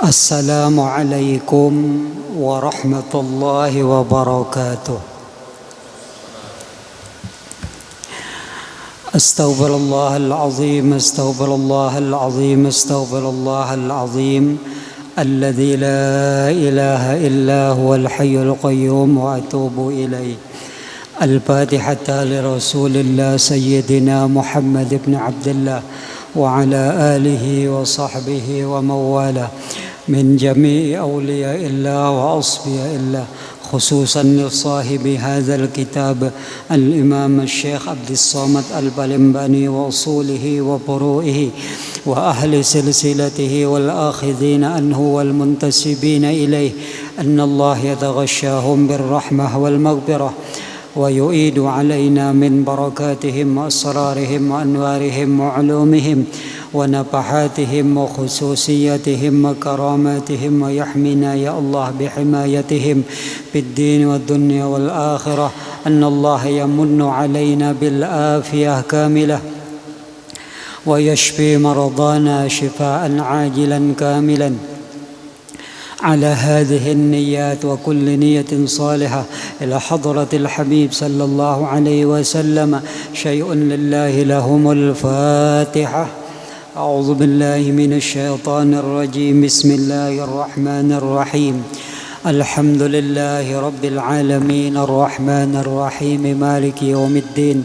السلام عليكم ورحمة الله وبركاته. أستغفر الله العظيم أستغفر الله العظيم أستغفر الله العظيم الذي لا إله إلا هو الحي القيوم وأتوب إليه. الفاتحة لرسول الله سيدنا محمد بن عبد الله وعلى آله وصحبه ومن والاه من جميع أولياء الله وأصفياء الله، خصوصا لصاحب هذا الكتاب الإمام الشيخ عبد الصمد البلمباني وأصوله وفروعه وأهل سلسلته والآخذين عنه والمنتسبين إليه، أن الله يتغشاهم بالرحمة والمغفرة ويؤيد علينا من بركاتهم وأسرارهم وأنوارهم وعلومهم ونفحاتهم وخصوصياتهم وكراماتهم، ويحمينا يا الله بحمايتهم في الدين والدنيا والآخرة. أن الله يمن علينا بالعافية كاملة ويشفي مرضانا شفاء عاجلا كاملا على هذه النيات وكل نية صالحة إلى حضرة الحبيب صلى الله عليه وسلم. شيء لله لهم الفاتحة. أعوذ بالله من الشيطان الرجيم. بسم الله الرحمن الرحيم. الحمد لله رب العالمين الرحمن الرحيم مالك يوم الدين.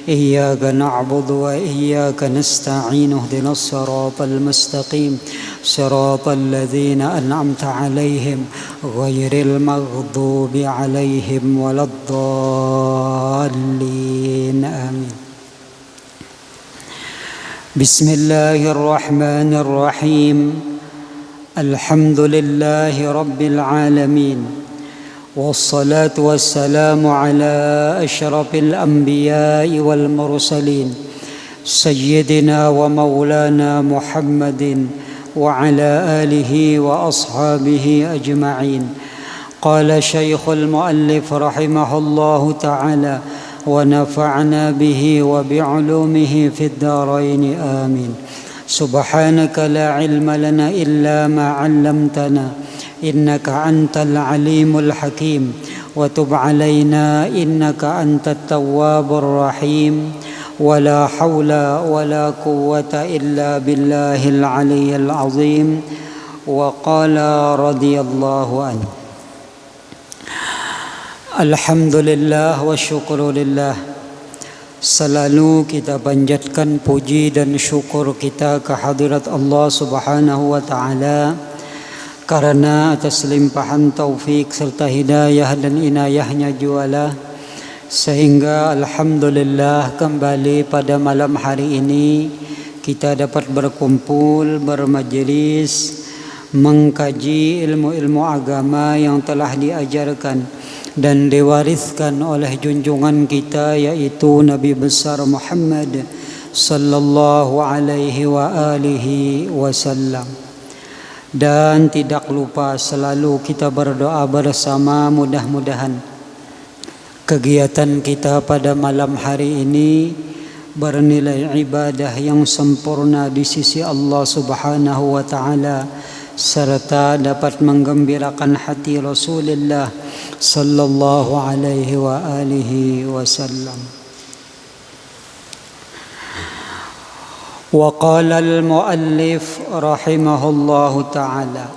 إياك نعبد وإياك نستعين. اهدنا الصراط المستقيم صراط الذين أنعمت عليهم غير المغضوب عليهم ولا الضالين آمين. بسم الله الرحمن الرحيم. الحمد لله رب العالمين، والصلاة والسلام على أشرف الأنبياء والمرسلين سيدنا ومولانا محمد وعلى آله وأصحابه أجمعين. قال شيخ المؤلف رحمه الله تعالى: ونفعنا به وبعلومه في الدارين آمين. سبحانك لا علم لنا إلا ما علمتنا إنك أنت العليم الحكيم، وتب علينا إنك أنت التواب الرحيم. ولا حول ولا قوة إلا بالله العلي العظيم. وقال رضي الله عنه: Alhamdulillah wa syukurillah. Selalu kita panjatkan puji dan syukur kita kehadirat Allah Subhanahu wa ta'ala, karena atas limpahan taufik serta hidayah dan inayahnya jualah, sehingga alhamdulillah kembali pada malam hari ini kita dapat berkumpul, bermajelis, mengkaji ilmu-ilmu agama yang telah diajarkan dan diwariskan oleh junjungan kita, yaitu Nabi besar Muhammad sallallahu alaihi wa alihi wasallam. Dan tidak lupa selalu kita berdoa bersama, mudah-mudahan kegiatan kita pada malam hari ini bernilai ibadah yang sempurna di sisi Allah Subhanahu wa ta'ala, serta dapat menggembirakan hati Rasulullah sallallahu alaihi wa alihi wasallam. Wa qala al-muallif rahimahullahu ta'ala.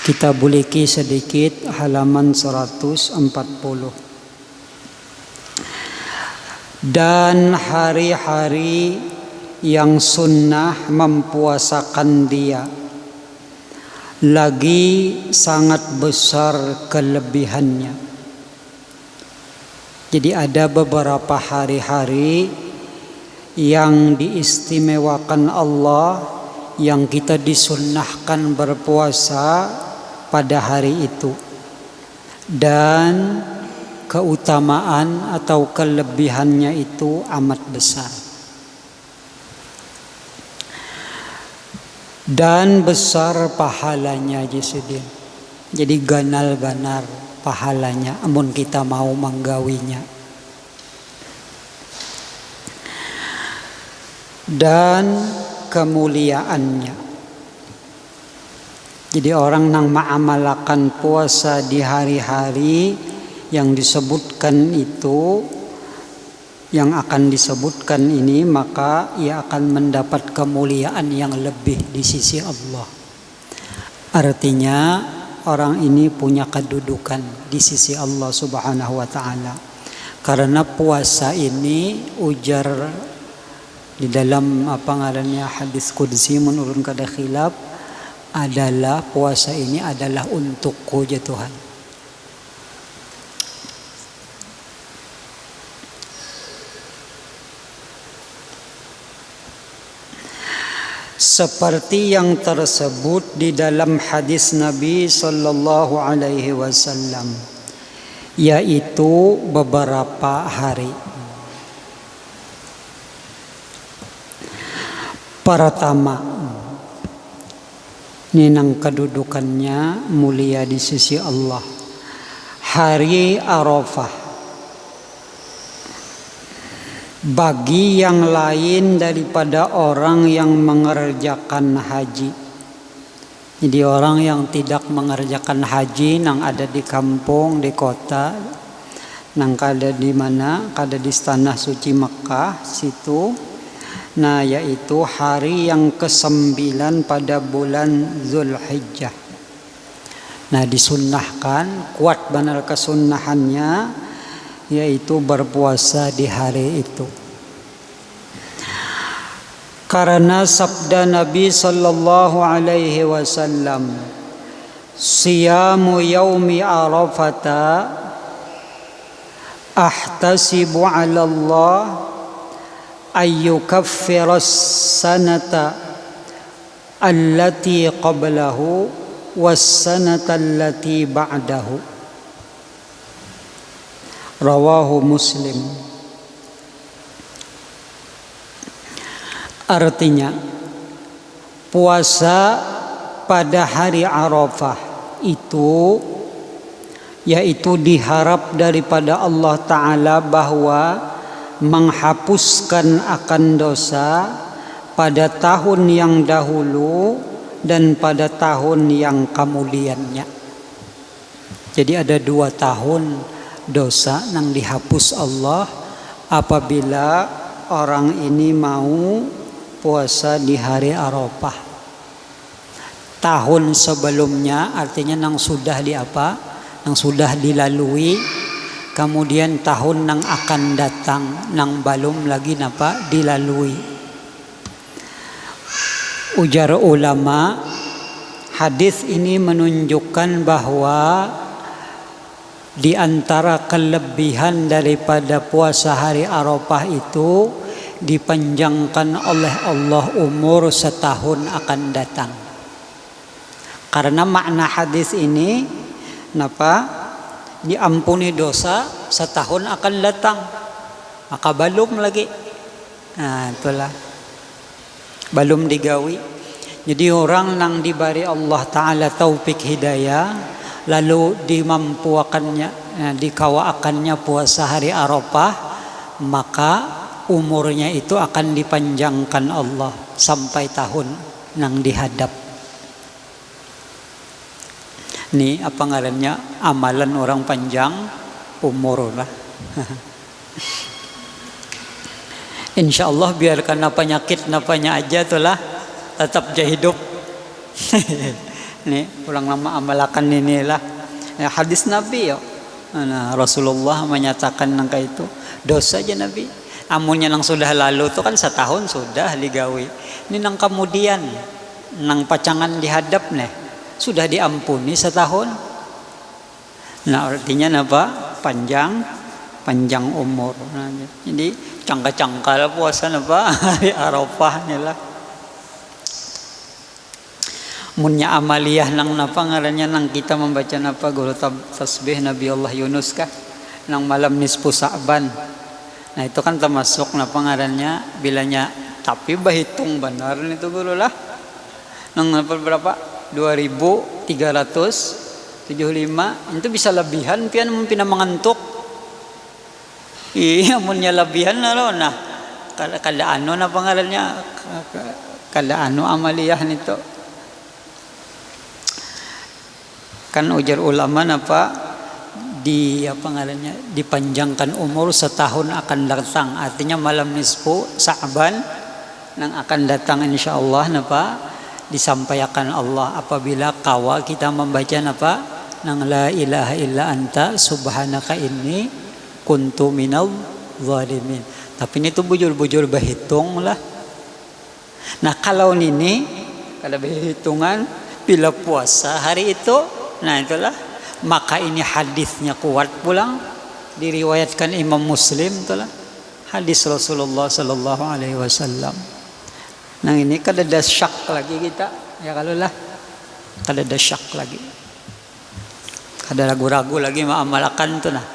Kita buliki sedikit halaman 140. Dan hari-hari yang sunnah mempuasakan dia lagi sangat besar kelebihannya. Jadi ada beberapa hari-hari yang diistimewakan Allah, yang kita disunnahkan berpuasa pada hari itu, dan keutamaan atau kelebihannya itu amat besar. Dan besar pahalanya Jisidin. Jadi ganal-ganar pahalanya amun kita mau menggawinya. Dan kemuliaannya. Jadi orang yang mengamalkan puasa di hari-hari yang disebutkan itu, yang akan disebutkan ini, maka ia akan mendapat kemuliaan yang lebih di sisi Allah. Artinya orang ini punya kedudukan di sisi Allah Subhanahu wa taala. Karena puasa ini ujar di dalam hadis qudsi menurun kada khilaf adalah puasa ini adalah untukku ya Tuhan. Seperti yang tersebut di dalam hadis Nabi sallallahu alaihi wasallam, yaitu beberapa hari. Pertama, ini nang kedudukannya mulia di sisi Allah, hari Arafah. Bagi yang lain daripada orang yang mengerjakan haji. Jadi orang yang tidak mengerjakan haji, nang ada di kampung, di kota, nang kada di mana, kada di tanah suci Mekah situ. Nah, yaitu hari yang ke-9 pada bulan Zulhijjah. Nah, disunnahkan, kuat benar kesunnahannya, yaitu berpuasa di hari itu. Karena sabda Nabi sallallahu alaihi wasallam, siyamu yaumi arafata ahtasibu 'ala Allah ayyukaffira as-sanata allati qablahu was-sanata allati ba'dahu. Rawahu Muslim. Artinya puasa pada hari Arafah itu yaitu diharap daripada Allah Ta'ala bahwa menghapuskan akan dosa pada tahun yang dahulu dan pada tahun yang kemudiannya. Jadi ada 2 tahun dosa yang dihapus Allah apabila orang ini mau puasa di hari Arafah. Tahun sebelumnya artinya yang sudah yang sudah dilalui, kemudian tahun yang akan datang yang belum lagi dilalui. Ujar ulama, hadis ini menunjukkan bahwa di antara kelebihan daripada puasa hari Arafah itu dipanjangkan oleh Allah umur setahun akan datang. Karena makna hadis ini diampuni dosa setahun akan datang, maka belum lagi. Nah, itulah belum digawi. Jadi orang yang diberi Allah Ta'ala taufik hidayah, lalu dimampuakannya, dikawaakannya puasa hari Arafah, maka umurnya itu akan dipanjangkan Allah sampai tahun yang dihadap. Ini apa ngarannya, amalan orang panjang umur lah. Insya Allah biarkan penyakit napanya aja itulah tetap jah hidup. Nih ulang lama amalakan inilah ya, hadis Nabi ya. Nah, Rasulullah menyatakan nangka itu dosa aja Nabi. Amunnya nang sudah lalu itu kan setahun sudah digawi. Ini nang kemudian nang pacangan dihadap nih sudah diampuni setahun. Nah artinya apa? Panjang umur. Nah, jadi cangkal puasa hari Arafah nih lah. Munnya amaliyah nang ngarannya nang kita membaca guru tasbih Nabi Allah Yunus kah nang malam nisfu Sa'ban. Nah itu kan termasuk ngarannya bilanya, tapi bahitung benar itu guru lah. Nang berapa? 2375 itu bisa lebihan pian mungkin mengantuk. Iya munnya lebihan nah kada anu ngarannya kada anu amaliyah nito. Kan ujar ulama dipanjangkan umur setahun akan datang. Artinya malam nisfu Sa'ban yang akan datang insyaallah disampaikan Allah apabila kawa kita membaca nang la ilaha illa anta subhanaka inni kuntu minal zalimin. Tapi ini tuh bujur-bujur berhitung lah. Nah kalau ini kalau berhitungan bila puasa hari itu, nah itulah maka ini hadisnya kuat pulang diriwayatkan Imam Muslim itulah hadis Rasulullah Sallallahu Alaihi Wasallam. Nah ini kada ada syak lagi kita ya kalau lah kada ada syak lagi, kada ragu-ragu lagi mengamalkan tuh nah.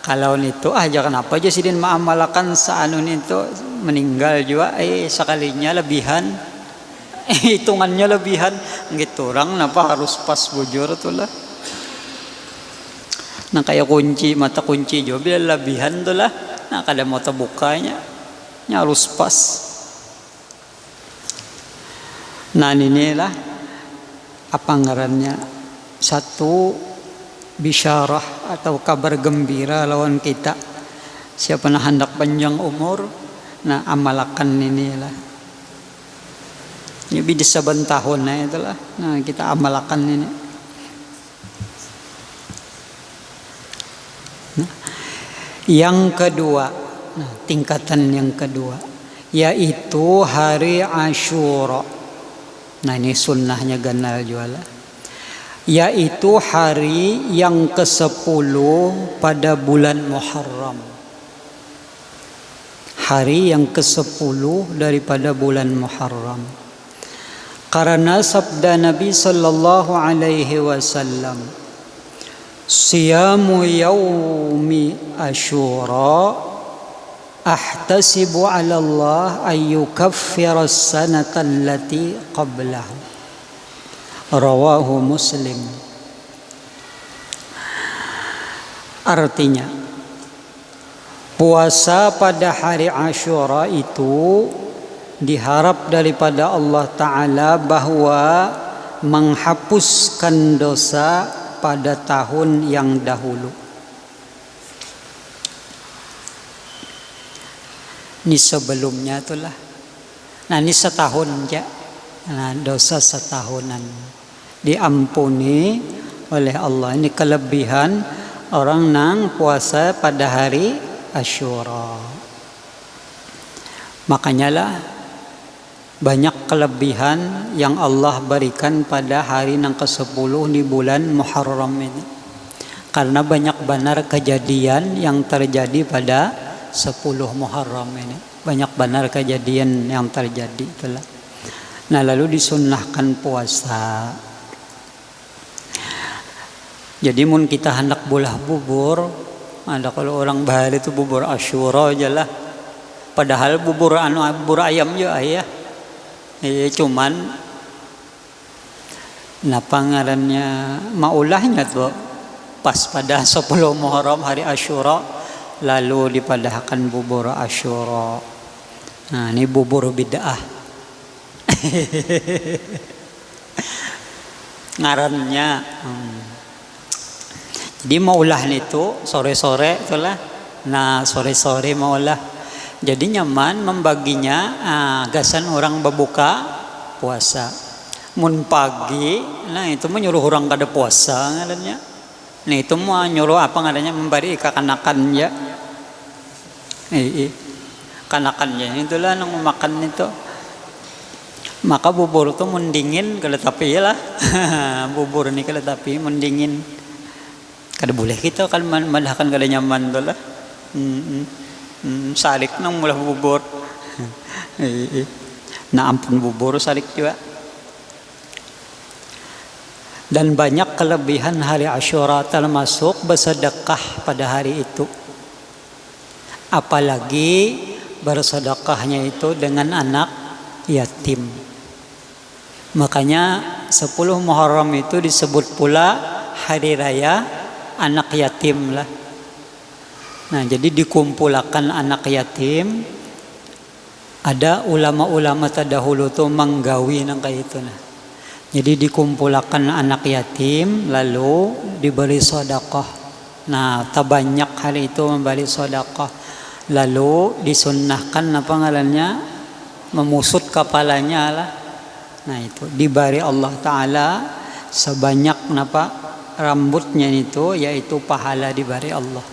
Kalau itu aja kenapa aja sidin mengamalkan saanun itu meninggal juga sekalinya lebihan hitungannya lebihan gitu orang kenapa harus pas bujur tuh lah. Nah kayak mata kunci juga bila lebihan tuh lah. Nah kada mau terbukanya harus pas. Nah inilah apa ngarannya satu bisyarah atau kabar gembira lawan kita siapa nak hendak panjang umur. Nah amalkan inilah ini di saban tahun itulah. Nah kita amalkan ini. Nah, yang kedua, tingkatan yang kedua yaitu hari Asyura. Nah ini sunnahnya ganal juala. Yaitu hari yang ke-10 pada bulan Muharram. Hari yang ke-10 daripada bulan Muharram. Karena sabda Nabi sallallahu alaihi wasallam, "Siyamu yaumi Asyura ahtasibu 'ala Allah ay yukaffira as-sanata allati qablahu." Rawahu Muslim. Artinya puasa pada hari Asyura itu diharap daripada Allah Ta'ala bahwa menghapuskan dosa pada tahun yang dahulu. Ini sebelumnya itulah. Nah ini setahun ya. Nah dosa setahunan diampuni oleh Allah. Ini kelebihan orang nang puasa pada hari Asyura. Makanya lah banyak kelebihan yang Allah berikan pada hari nang ke-10 di bulan Muharram ini. Karena banyak benar kejadian yang terjadi pada 10 Muharram ini. Banyak benar kejadian yang terjadi itulah. Nah lalu disunnahkan puasa. Jadi mun kita hendak bolah bubur, ada kalau orang bahari itu bubur Asyura aja lah. Padahal bubur ayam juga ya. Cuman napa ngarannya maulahnya tuh pas pada 10 Muharram hari Asyura lalu dipadahkan bubur Asyura. Nah ini bubur bid'ah. Ngarannya jadi maulah itu sore-sore itulah. Nah sore-sore maulah jadi nyaman membaginya gasan orang berbuka puasa. Mun pagi nah itu menyuruh orang kada puasa ngarannya. Nah itu mau nyuruh apa ngarannya memberi kanakan ya. Kanakannya itulah yang memakan itu. Maka bubur itu mendingin kalau tapi lah. Bubur ini kalau tapi mendingin. Kada boleh kita kan malahkan kada nyaman tu lah. Salik nang mulah bubur. Nah ampun bubur salik juga. Dan banyak kelebihan hari Asyura termasuk bersedekah pada hari itu. Apalagi bersedekahnya itu dengan anak yatim. Makanya 10 Muharram itu disebut pula hari raya anak yatim lah. Nah jadi dikumpulkan anak yatim. Ada ulama-ulama terdahulu tuh menggawi nang kayak itu nah. Jadi dikumpulkan anak yatim lalu diberi sedekah. Nah, tabanyak hari itu memberi sedekah. Lalu disunnahkan apa ngarannya? Memusut kepalanya lah. Nah, itu diberi Allah taala sebanyak napa rambutnya itu, yaitu pahala diberi Allah.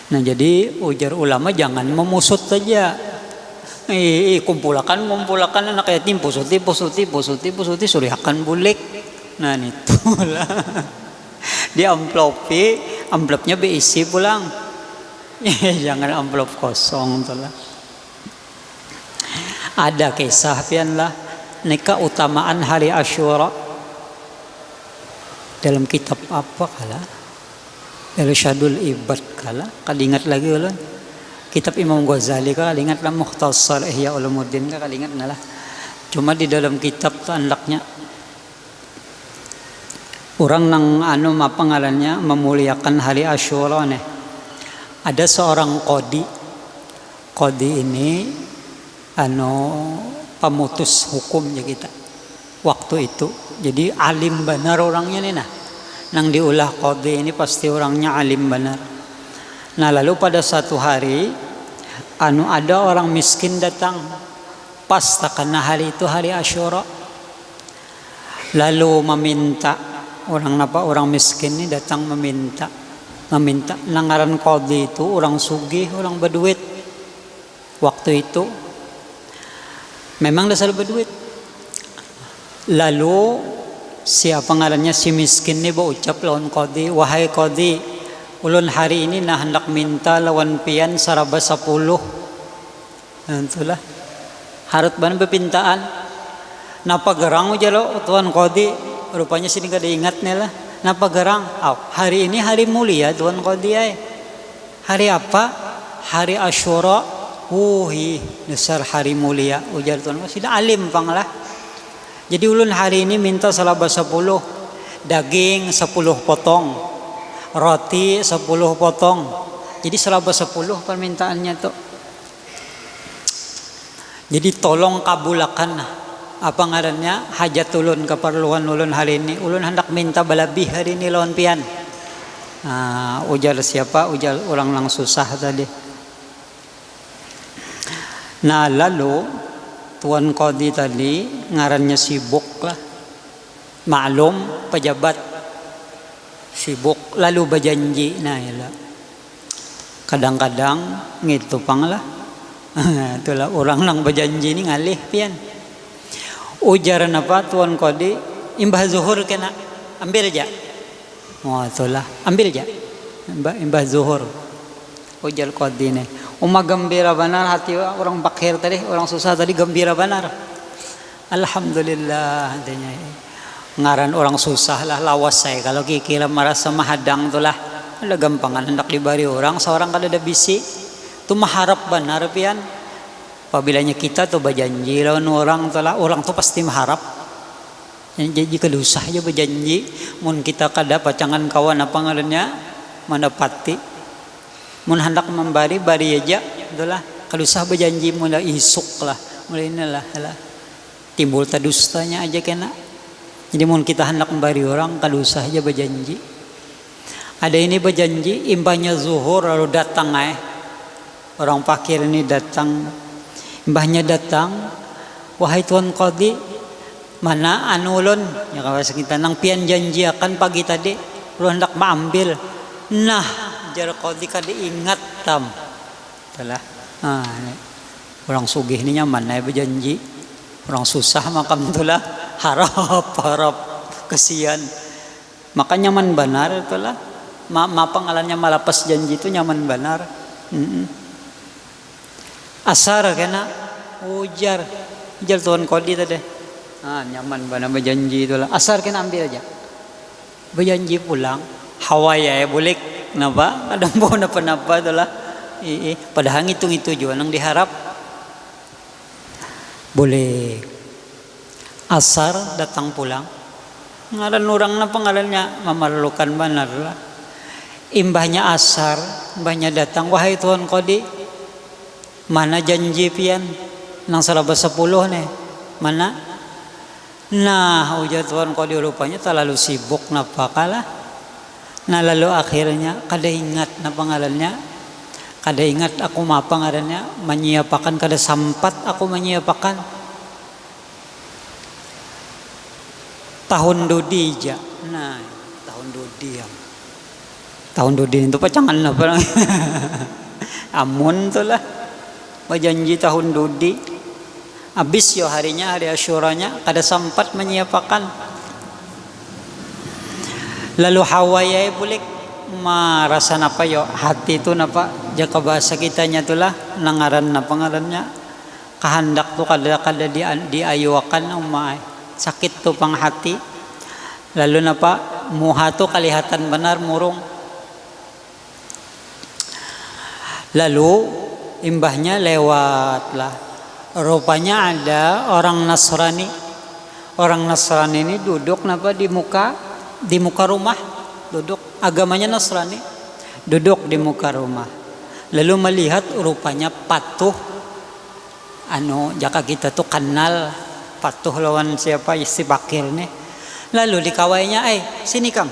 Nah, jadi ujar ulama jangan memusut saja. Kumpulkan anak yatim, pusuti surihakan bulik. Nah, itulah. Di amplopnya berisi pulang. Jangan amplop kosong itulah. Ada kisah pian lah keutamaan hari Asyura dalam kitab apa kala? Irsyadul Ibad kala. Kadingat lagi ulun. Kitab Imam Ghazali kala ingat lah Mukhtasar Ihya Ulumuddin kala ingat lah. Cuma di dalam kitab tu andaknya orang nang apa ngarannya memuliakan hari Asyura nih. Ada seorang qadi. Qadi ini pemutus hukumnya kita waktu itu. Jadi alim benar orangnya nih nah. Nang diulah qadi ini pasti orangnya alim benar. Nah, lalu pada satu hari ada orang miskin datang pas karena hari itu hari Asyura. Lalu meminta orang miskin ini datang meminta nangaran qadi itu orang sugih, orang berduit. Waktu itu memang dasar berduit. Lalu siapa ngarannya si miskin ini berucap lawan qadi, wahai qadi, ulun hari ini nah hendak minta lawan pian saraba 10. Itulah harut ban bepintaan. Napa gerang ujalo tuan qadi, rupanya sini kada ingat nih lah. Napa gerang? Hari ini hari mulia tuan qadi ay. Hari apa? Hari Asyura. Dasar hari mulia ujar tuan qadi. Sudah alim pang lah. Jadi ulun hari ini minta saraba 10. Daging 10 potong. Roti 10 potong. Jadi saraba 10 permintaannya tuh. Jadi tolong kabulakan apa ngarannya hajat ulun, keperluan ulun hari ini. Ulun hendak minta balabih hari ini lawan pian. Ujar siapa? Ujar orang lang susah tadi. Nah, lalu tuan qadi tadi ngarannya sibuk lah. Maklum pejabat sibuk lalu berjanji. Nah, yalah. Kadang-kadang gitu pang lah. Itulah orang nang berjanji ni ngalih pian. Ujaran apa tuan qadi? Imbah zuhur kena ambil aja. Itulah ambil aja. Imbah zuhur. Ujar qadi ni. Gembira benar hati orang fakir tadi, orang susah tadi gembira benar. Alhamdulillah hatinya. Ngaran orang susah lah lawas saya kalau kira merasa mahadang itulah. Ada gampangan hendak dibari orang seorang kada ada bisi. Tu maharap benar pian. Apabila kita tu berjanji lawan orang itulah, orang tu pasti maharap. Jadi kada usah aja berjanji. Mun kita kada pacangan kawan apa ngarannya mendapati. Mun hendak membari bari aja itulah. Kada usah berjanji mulai isuk lah. Mulai inilah timbul tadustanya aja kena. Jadi mun kita hendak membari orang kada usah aja berjanji. Ada ini berjanji imbahnya zuhur lalu datang orang fakir ini datang. Imbahnya datang, wahai tuan qadi, mana ulun ya kawas kita nang pian janji akan pagi tadi ulun hendak maambil. Nah, jar qadi kada ingat tam. Itulah. Orang sugih ni nyaman berjanji. Orang susah makam itulah harap kesian. Maka nyaman benar itulah. Pangalannya malapas janji itu nyaman benar. Asar kena ujar tuan qadi tadi. Nyaman benar berjanji itulah. Asar kena ambil aja. Berjanji pulang. Hawaya boleh kenapa? Kadang pun apa itulah. Padahal ngitung itu juga nang diharap. Boleh. Asar datang pulang. Ngaran orang na pangalannya memerlukan benar lah. Imbahnya asar, imbahnya datang, wahai tuan qadi, mana janji pian nang saraba 10 nih? Mana? Nah, ujar Tuan Qadi rupanya terlalu sibuk napa kalah. Nah lalu akhirnya kada ingat na pangalannya, kada ingat aku mapa ngarannya, menyiapakan kada sampat aku menyiapakan tahun dudi ja. Nah tahun dudi ya, tahun dudi itu pacangan apa? Amun tuh lah, berjanji tahun dudi. Habis yo harinya, hari Asyuranya kada sempat menyiapakan. Lalu hawaya bulik merasa napa yo hati itu napa jaka bahasa kitanya tulah nangaran napa ngarannya kehendak tu kada diayuakan umay sakit tu pang hati. Lalu napa muha tu kelihatan benar murung. Lalu imbahnya lewatlah. Rupanya ada orang Nasrani. Orang Nasrani ini duduk napa di muka rumah, duduk agamanya Nasrani, duduk di muka rumah. Lalu melihat rupanya patuh jaka kita tuh kenal patuh lawan siapa si Bakir nih. Lalu dikawainya, sini kam.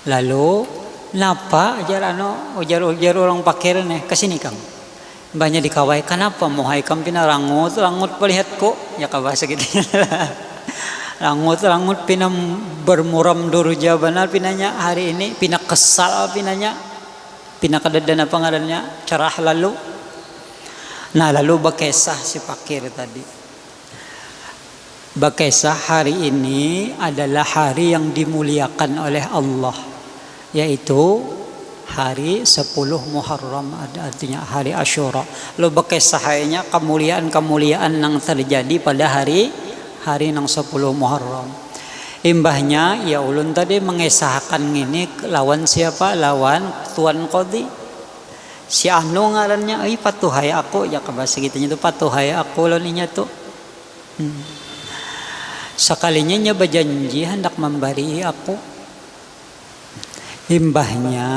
Lalu napa ujar orang Bakir nih, kesini kam. Banyak dikawai, kenapa mohai kam pina rangut melihatku ya kabahasa gitu. Rangut pina bermuram durja benar pinanya hari ini, pina kesal pinanya, pina kadadana pangarannya cerah lalu. Nah lalu bakesah si Fakir tadi. Bakesah hari ini adalah hari yang dimuliakan oleh Allah, yaitu hari 10 Muharram, artinya hari Asyura. Lalu bakesahnya kemuliaan yang terjadi pada hari nang 10 Muharram. Imbahnya ya ulun tadi mengesahkan ini lawan siapa? Lawan Tuan Qadi. Si anu ngarannya patuhai aku ya kabahasa kitanya itu patuhai aku loninya tuh. Sekalinya nya berjanji hendak memberi aku. Imbahnya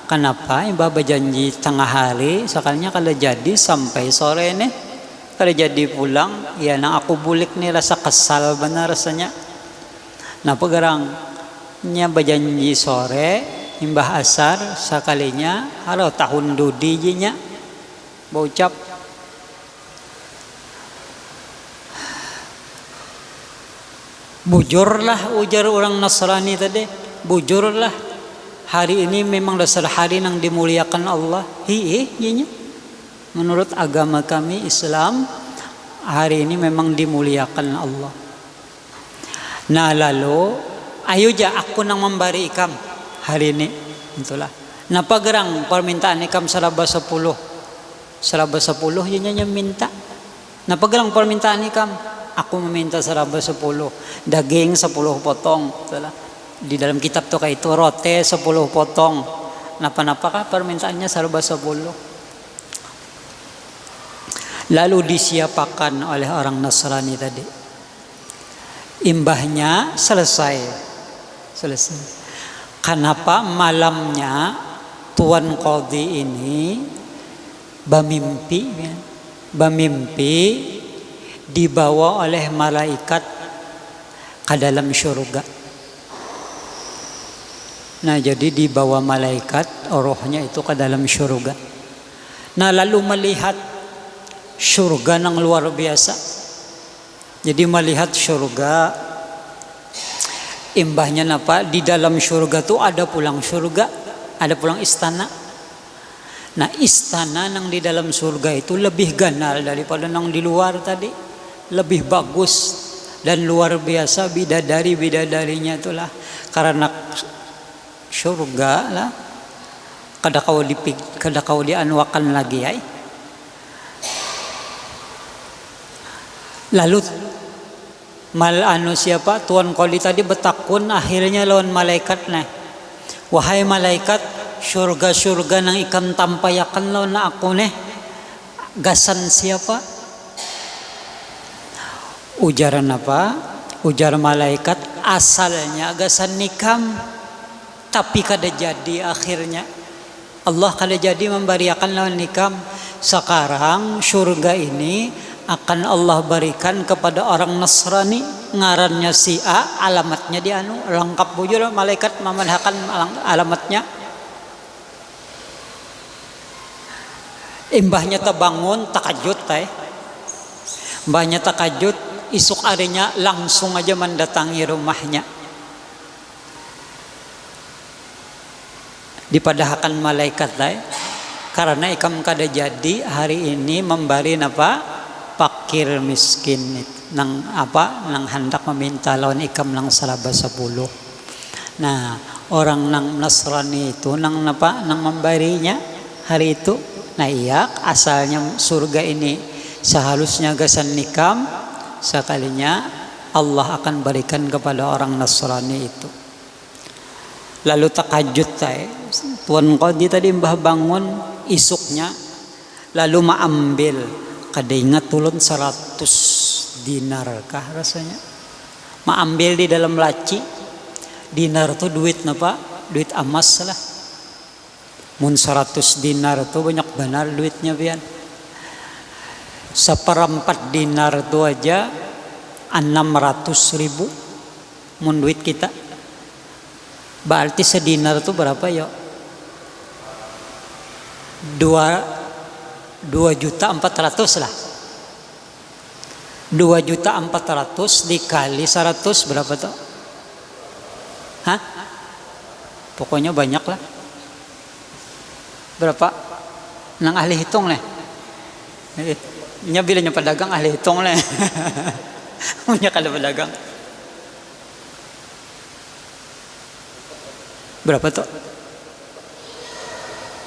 kenapa imbah berjanji tengah hari sekalinya kalau jadi sampai sore nih. Kalau jadi pulang, ya nang aku bulik nih rasa kesal benar rasanya. Nah pegerangnya berjanji sore, imbah asar sekalinya, halo tahun dudi jinya, baucap. Bujurlah ujar orang Nasrani tadi, bujurlah. Hari ini memang dasar hari yang dimuliakan Allah. Jinya. Menurut agama kami Islam, hari ini memang dimuliakan Allah. Nah lalu, ayo aku nang memberi ikam hari ini. Itulah. Napa gerang permintaan ikam seraba 10. Seraba 10 nya minta. Napa gerang permintaan ikam? Aku meminta seraba 10. Daging 10 potong. Itulah. Di dalam kitab tuh kayak itu rote 10 potong. Napa-napa kah permintaannya serba 10. Lalu disiapakan oleh orang Nasrani tadi. Imbahnya selesai. Kenapa malamnya Tuan Qadi ini bermimpi dibawa oleh malaikat ke dalam syurga. Nah jadi dibawa malaikat rohnya itu ke dalam syurga. Nah lalu melihat syurga yang luar biasa. Jadi melihat syurga, imbahnya napa di dalam syurga itu ada pulang syurga, ada pulang istana. Nah istana yang di dalam surga itu lebih ganal daripada yang di luar tadi, lebih bagus dan luar biasa bidadarinya itulah karena syurga lah kada kau dianwakan lagi ya. Lalu siapa Tuan Qadi tadi betakun akhirnya lawan malaikat nah. Wahai malaikat, syurga nang ikam tampayakan lawan na aku nih. Gasan siapa? Ujaran apa? Ujar malaikat asalnya gasan nikam. Tapi kada jadi akhirnya Allah kada jadi memberiakan lawan nikam. Sekarang surga ini akan Allah berikan kepada orang Nasrani, ngarannya si A, alamatnya di anu, lengkap bujur malaikat memanhakan alamatnya. Imbahnya terbangun takajut teh. Mbahnya takajut, isuk harinya langsung aja mendatangi rumahnya. Dipadahkan malaikat teh, karena ikam kada jadi hari ini memberi apa? Fakir miskin nang apa? Nang hendak meminta lawan ikam nang salaba 10. Nah, orang nang Nasrani itu nang apa? Nang memberinya hari itu. Nah iya, asalnya surga ini seharusnya gasan nikam, sekalinya Allah akan berikan kepada orang Nasrani itu. Lalu takajut saya, Tuan Qadi tadi mbah bangun isuknya, lalu maambil, kada ingat tulun 100 dinar kah rasanya, maambil di dalam laci. Dinar tuh duit napa? Duit emas lah. Mun 100 dinar tuh banyak benar duitnya pian. 1/4 dinar tuh aja 600.000 mun duit kita. Berarti sedinar tuh berapa ya? 2.400.000 lah. 2.400.000 dikali 100 berapa tuh? Hah? Pokoknya banyak lah. Berapa? Nang ahli hitung leh. Nya bilanya pedagang ahli hitung leh. Punya kada pedagang. Berapa tuh?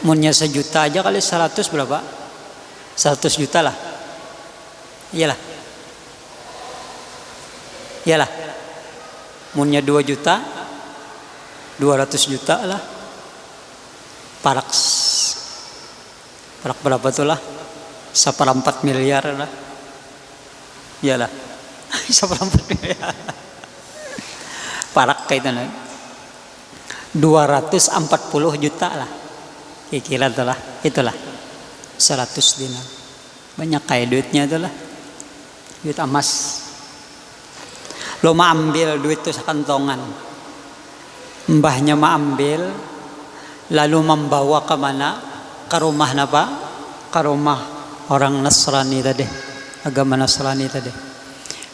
Munnya 1 juta aja kali 100 berapa? 100 juta lah. Iyalah. Iyalah. Munnya 2 juta 200 juta lah. Parak berapa tuh lah? 1/4 miliar lah. Iyalah. 1/4 miliar. Parak kayak itu 240 juta lah. Kira itulah 100 dinar. Banyak kayak duitnya itulah. Duit emas. Lo ambil duit itu sekantongan. Mbahnya ambil, lalu membawa ke mana? Ke rumah apa? Ke rumah orang Nasrani tadi, agama Nasrani tadi.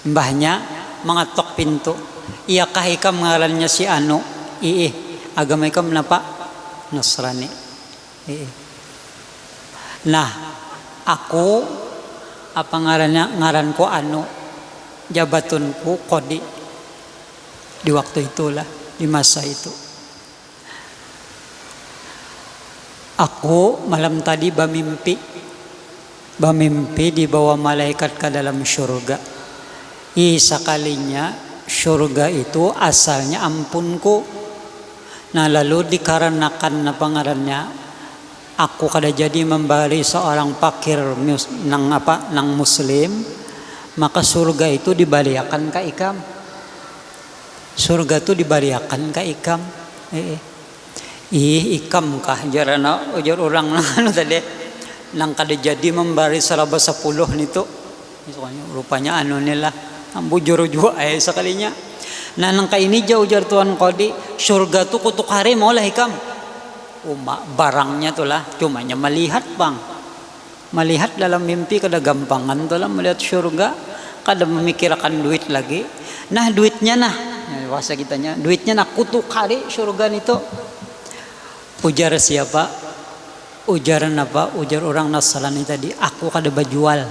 Mbahnya mengetok pintu. Iyakah ikam ngarannya si anu? Ih, agama ikam kenapa? Nasrani. Nah, aku apa ngaranku anu, jabatunku Qadi di waktu itulah, di masa itu. Aku malam tadi bermimpi dibawa malaikat ke dalam syurga. Sekalinya syurga itu asalnya ampunku. Nah lalu dikarenakan apa ngarannya, aku kada jadi memberi seorang fakir nang muslim, maka surga itu dibaliakan ke ikam. Surga itu dibaliakan ke ikam. Ikam kah jarana ujar orang anu tadi nang kada jadi memberi salaba 10 nitu. Rupanya anu nilah bujur jua sekalinya. Nah nangka ini jauh jar Tuan Qadi, surga tuh kutuk hari mau lah ikam. Barangnya tuh lah, cumanya melihat bang. Melihat dalam mimpi kada gampangan tuh lah melihat surga, kada memikirkan duit lagi. Nah duitnya nah, bahasa kitanya, duitnya nah kutuk hari surga itu. Ujar siapa? Ujaran apa? Ujar orang Nasrani tadi, aku kada bajual.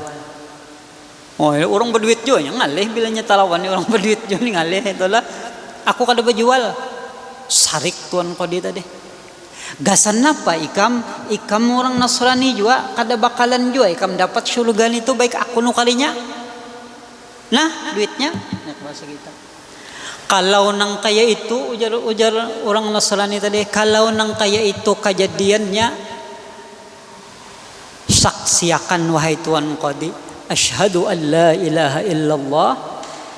Oh, orang berduit juga yang ngalih bilanya talawan orang berduit juga ngalih itulah. Aku kada berjual. Sarik Tuan Qadi tadi. Gasan apa ikam orang Nasrani juga kada bakalan juga ikam dapat surga itu baik aku nu kalinya. Nah, duitnya nek bahasa kita. Kalau nang kaya itu ujar orang Nasrani tadi, kalau nang kaya itu kejadiannya saksiakan wahai Tuan Qadi. Asyhadu an la ilaha illallah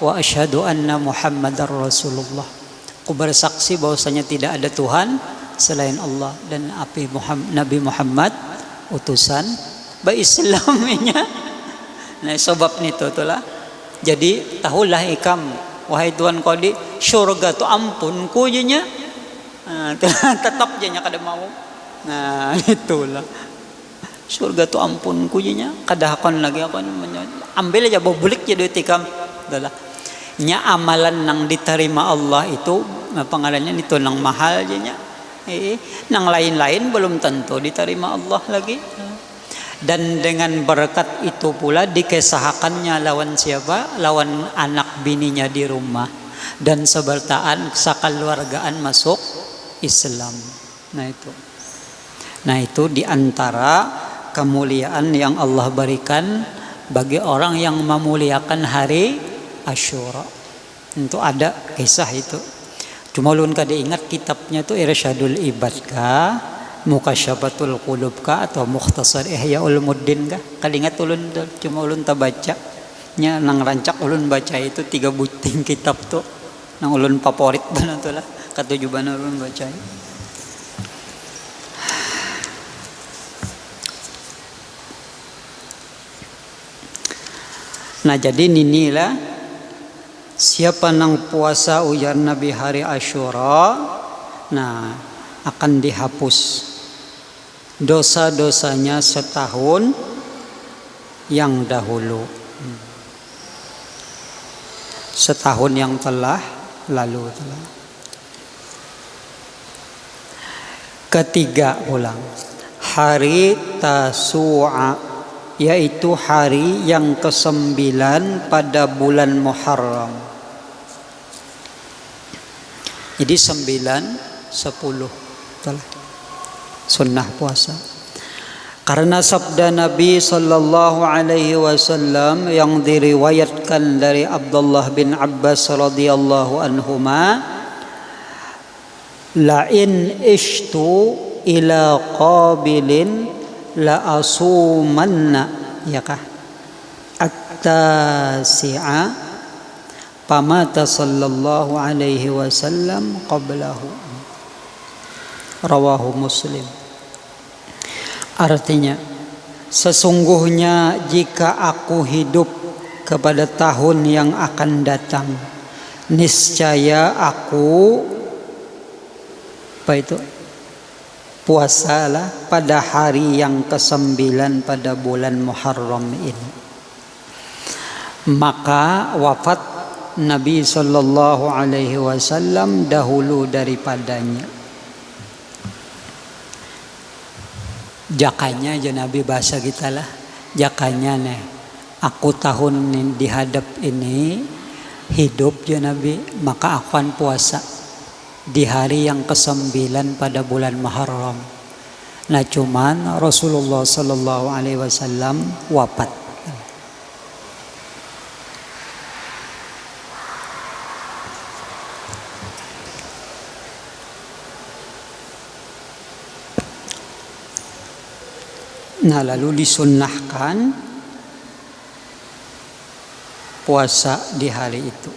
wa asyhadu anna Muhammadar Rasulullah. Aku bersaksi bahwasanya tidak ada Tuhan selain Allah dan Nabi Muhammad utusan ba Islamnya. Nah sebab nito tulah. Jadi tahulah ikam wahai Tuan Qadi, syurga tu ampun ku je nya. Tetap je nya kada mau. Nah itulah. Surga tu ampun ku je nya, kada hakon lagi akon ambil aja bobulik je duit ikam. Itulah. Nya amalan nang diterima Allah itu pengarannya itu nang mahal je nya. Nang lain-lain belum tentu diterima Allah lagi. Dan dengan berkat itu pula dikesahakannya lawan siapa? Lawan anak bininya di rumah dan sebertaan sakeluargaan masuk Islam. Nah itu diantara kemuliaan yang Allah berikan bagi orang yang memuliakan hari Asyura. Itu ada kisah itu. Cuma ulun kada ingat kitabnya itu Irsyadul Ibad kah, Mukasyafatul Qulub kah, atau Mukhtasar Ihya Ulumuddin kah? Kada ingat ulun, cuma ulun tak baca. Nya nang rancak ulun baca itu 3 buting kitab tu. Nang ulun favorit bana tu lah. Katujuban ulun baca. Nah jadi inilah siapa nang puasa ujar Nabi hari Asyura, nah akan dihapus dosa-dosanya setahun yang dahulu, setahun yang telah lalu. Ketiga ulang hari Tasu'a, yaitu hari yang ke-9 pada bulan Muharram. Jadi 9, 10 sunnah puasa. Karena sabda Nabi sallallahu alaihi wasallam yang diriwayatkan dari Abdullah bin Abbas radhiyallahu anhuma, la in ishtu ila qabilin la asumanna, ya kah, at-tasi'a pamata sallallahu alaihi wasallam qablahu. Rawahu Muslim. Artinya, sesungguhnya jika aku hidup kepada tahun yang akan datang, niscaya aku puasalah pada hari yang ke-9 pada bulan Muharram ini. Maka wafat Nabi sallallahu alaihi wasallam dahulu daripadanya. Jakanya aja Nabi bahasa kita lah, jakanya nih aku tahun dihadap ini hidup ya Nabi, maka akan puasa di hari yang ke-9 pada bulan Muharram. Nah cuman Rasulullah sallallahu alaihi wasallam wafat. Nah lalu disunnahkan puasa di hari itu.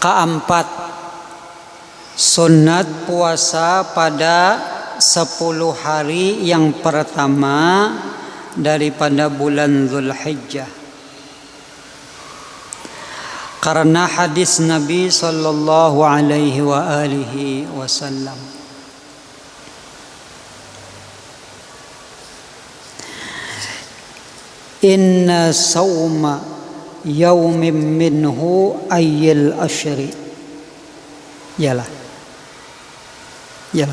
Keempat, sunat puasa pada 10 hari yang pertama daripada bulan Dzulhijjah. Karena hadis Nabi sallallahu alaihi wa alihi wasallam, inna sawma yaumin minhu ayyil ashri, yalah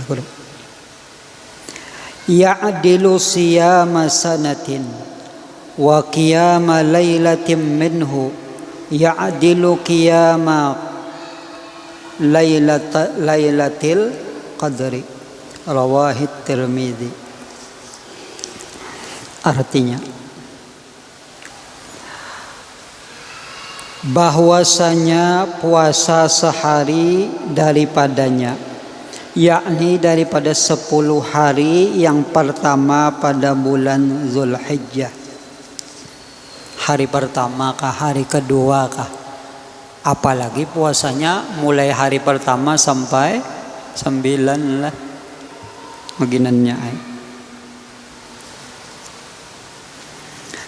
kudu, ya'dilu siyama sanatin wa qiyama laylatin minhu ya'dilu qiyama laylatil qadri. Rawahit Tirmidzi. Artinya bahwasanya puasa sehari daripadanya, yakni daripada 10 hari yang pertama pada bulan Dzulhijjah. Hari pertama kah, hari kedua kah? Apalagi puasanya mulai hari pertama sampai 9 lah maginannya.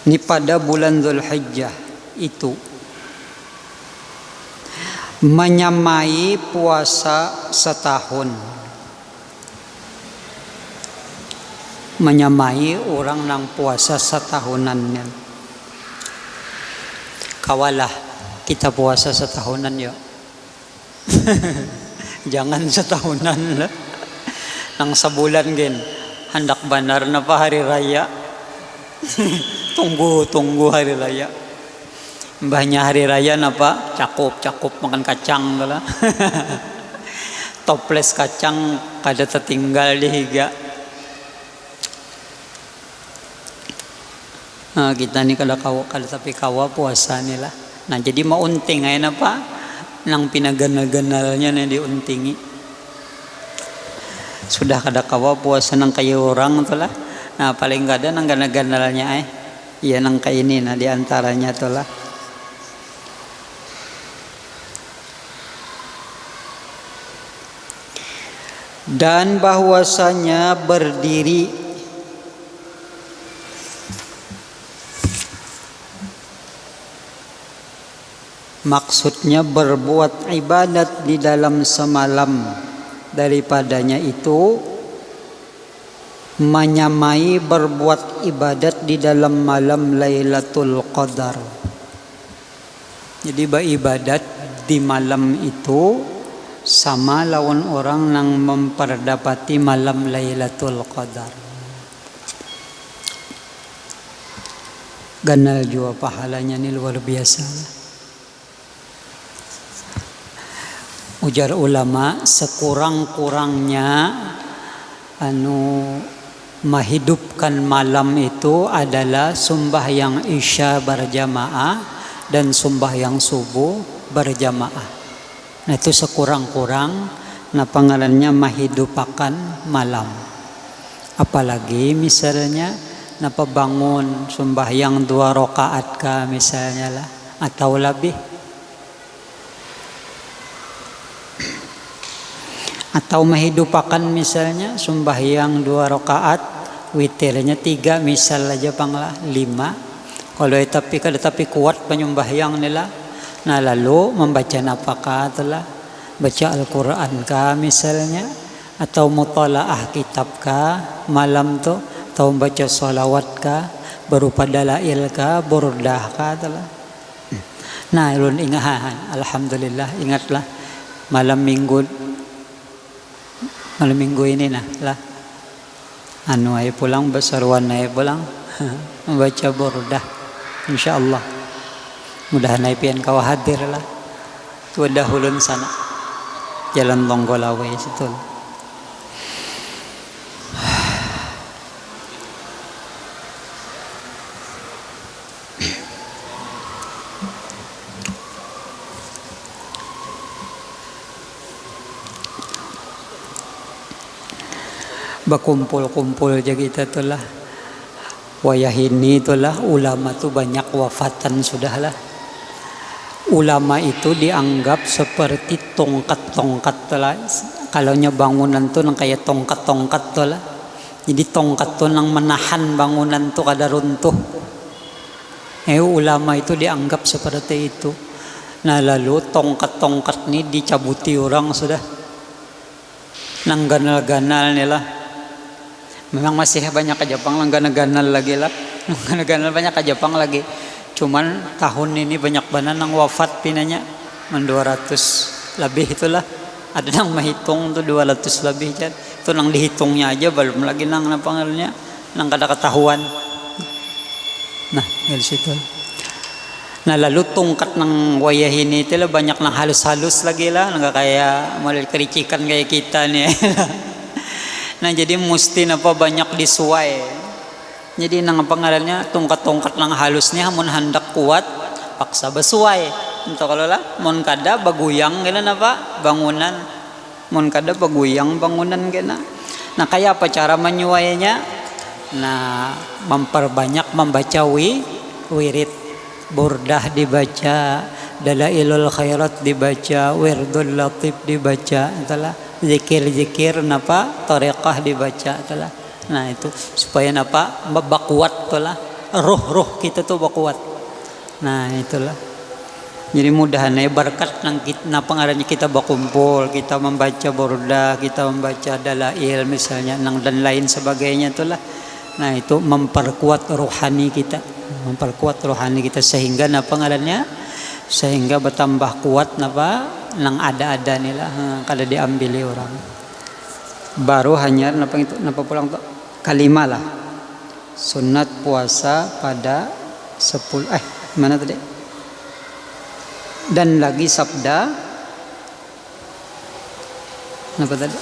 Ini pada bulan Dzulhijjah itu menyamai puasa setahun. Menyamai orang nang puasa setahunannya. Kawalah kita puasa setahunan yuk. Jangan setahunan lah. Nang sebulan gen. Hendak benar napa hari raya. Tunggu hari raya. Mbahnya hari raya napa cakup makan kacang lah. Toples kacang kada tertinggal di higa. Nah, kita ni kada tapi kawa puasa ni lah. Nah jadi mau unting ay napa nang pinaganal-ganalnya na diuntingi. Sudah kada kawa puasa nang kayu orang tu lah. Nah paling kada nang ganal-ganalnya ay. Iya nang kay ini nah diantaranya tu lah. Dan bahwasanya berdiri maksudnya berbuat ibadat di dalam semalam daripadanya itu menyamai berbuat ibadat di dalam malam Lailatul Qadar. Jadi beribadat di malam itu sama lawan orang yang memperdapati malam Lailatul Qadar. Ganal juga pahalanya ni luar biasa. Ujar ulama sekurang-kurangnya menghidupkan malam itu adalah sembahyang Isya berjamaah dan sembahyang subuh berjamaah. Nah itu sekurang-kurang nah pangalannya menghidupakan malam. Apalagi misalnya napa bangun sembahyang 2 rakaat ka misalnya lah atau lebih. Atau menghidupakan misalnya sembahyang 2 rakaat, witirnya 3 misal aja panglah 5. Kalau tapi kuat penyembahyang nila. Nah lalu membaca napakah telah baca Al-Quran kah misalnya atau mutalaah kitab kah malam tu atau membaca salawat kah berupa dalail kah burdah kah telah. Nah ulun ingahan alhamdulillah ingatlah malam minggu ini nah lah ay pulang besaruan ay pulang membaca burdah insyaallah. Mudah naik pian kau hadir lah. Wadah ulun sana. Jalan Longgolawe situ. Berkumpul-kumpul aja kita tu lah. Wayah ini itulah ulama tu banyak wafatan sudahlah. Ulama itu dianggap seperti tongkat-tongkat lah. Kalau bangunan tu nang kayak tongkat-tongkat tu lah. Jadi tongkat tu nang menahan bangunan tu kada runtuh. Ulama itu dianggap seperti itu. Nah lalu tongkat-tongkat ni dicabuti orang sudah. Nang ganal-ganal ni lah. Memang masih banyak ke Jepang nang ganal-ganal lagi lah. Nang ganal-ganal banyak ke Jepang lagi. Cuman tahun ini banyak banget nang wafat pinanya 200 lebih itulah. Ada nang menghitung tuh 200 lebih kan. Itu nang dihitungnya aja belum lagi nang panggilnya nang kada ketahuan. Nah, dari situ. Nah, lalu tongkat nang wayah ini itu lah banyak nang halus-halus lagi lah, nggak kayak model kericikan kayak kita nih. Nah, jadi mesti napa banyak disuai. Jadi nang pangarannya tongkat-tongkat nang halusnya mun hendak kuat paksa besuai. Entah kalau lah mun kada baguyang kena napa bangunan. Mun kada baguyang bangunan kena. Nah kayak apa cara menyuainya? Nah memperbanyak membaca wirid, burdah dibaca, dalailul khairat dibaca, wirdul latif dibaca, entahlah zikir-zikir napa tariqah dibaca, entahlah. Nah itu supaya napa bakuat tulah roh kita tuh kuat. Nah itulah. Jadi mudahan ya berkat nang pengarannya kita berkumpul, kita membaca burda, kita membaca dalail misalnya dan lain sebagainya itulah. Nah itu memperkuat rohani kita, sehingga pengarannya sehingga bertambah kuat nang ada nih lah kalau diambil orang. Baru hanya napa pulang tuh kalimah lah. Sunat puasa pada 10 mana tadi? Dan lagi sabda apa tadi?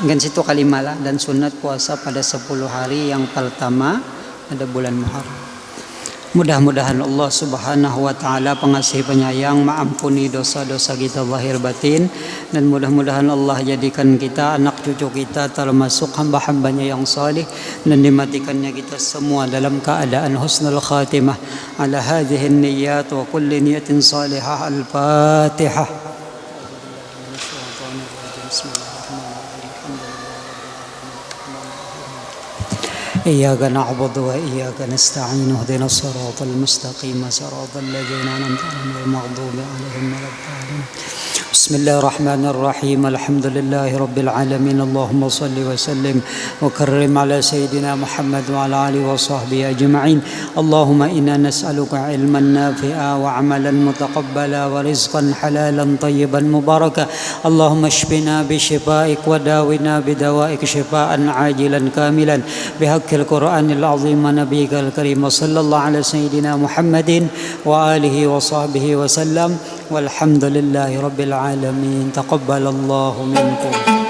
Gan situ kalimah lah, dan sunat puasa pada 10 hari yang pertama pada bulan Muharram. Mudah-mudahan Allah Subhanahu wa taala pengasih penyayang mengampuni dosa-dosa kita zahir batin, dan mudah-mudahan Allah jadikan kita, anak cucu kita termasuk hamba-hambanya yang salih, dan dimatikannya kita semua dalam keadaan husnul khatimah. Ala hadhihi niyyat wa kulli niyatin salihah. Al-Fatihah. إياك نعبد وإياك نستعين اهدنا الصراط المستقيم صراط الذين أنعمت عليهم غير المغضوب عليهم ولا الضالين. بسم الله الرحمن الرحيم. الحمد لله رب العالمين. اللهم صل وسلم وكرم على سيدنا محمد وعلى آله وصحبه أجمعين. اللهم إنا نسألك علما نافعا وعملا متقبلا ورزقا حلالا طيبا مباركا. اللهم اشفنا بشفائك وداونا بدوائك شفاء عاجلا كاملا بحق القرآن العظيم ونبيك الكريم. وصلى الله على سيدنا محمد وآله وصحبه وسلم والحمد لله رب العالمين. تقبل الله منكم.